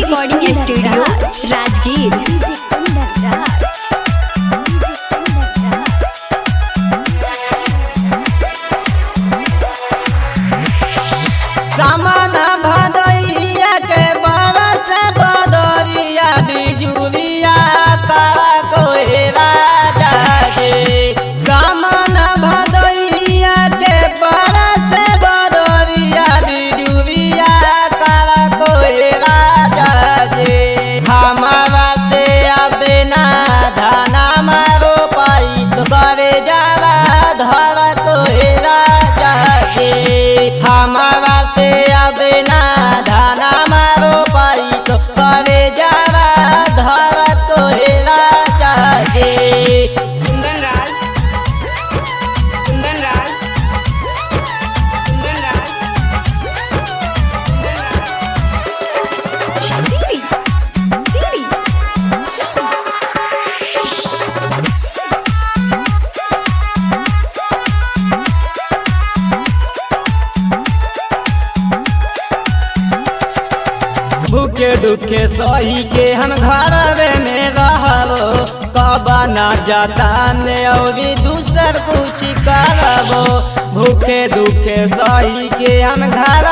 Recording studio Rajgir. सामान भदैया के बरस बदरिया बिजुलिया तारा कोहे राजा गे। सामान भदैया के बरस बदरिया बिजुलिया तारा कोहे राजा गे। हमारा से अबे ना धाना मारो पाई तो करे जावा धर कोहे राजा गे। हमारा से अबे ना धाना मारो पाई तो करे जावा धर कोहे राजा गे। कुंदन राज कुंदन राज कुंदन राज चीरी चीरी भूखे दुखे सही के हम घर में रहबो कबा ना जाता ने और दूसर कुछ करबो। भूखे दुखे सही के हम घर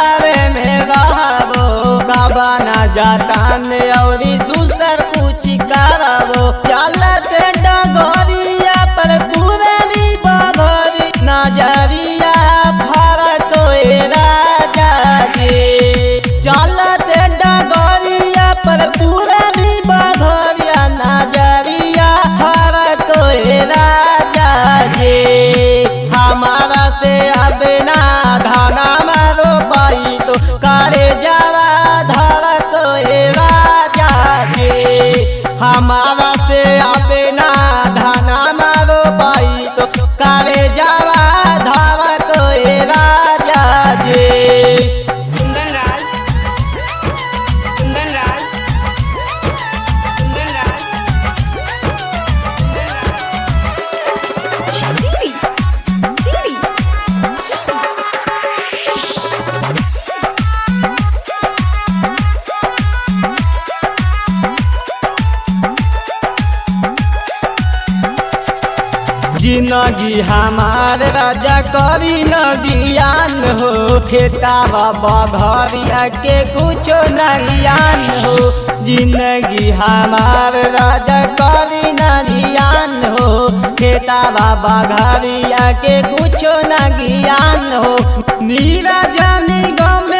में रहबो कबा ना जाता ने और दूसर कुछ करबो। चलत डगरिया पर पूरबी बघरी नजरिया भरत राजा गे। चलत डगरिया पर पूरबी बघरिया नजरिया भरत राजा गे। हमारा से अब ना धाना मारो पाई तो करे जावा धरत राजा गे। हमारा से अब ना धाना मारो पाई तो करे जावा धरत राजा गे। कुंदन राज कुंदन राज कुंदन राज चीरी चीरी जिंदगी हमार राजा करी न जियान हो। खेता बाबा घरिया के कुछो नहीं हो। जिंदगी हमार राजा करी न जियान हो। खेता बाबा घरिया के कुछो न ज्ञान हो। नीरज निगम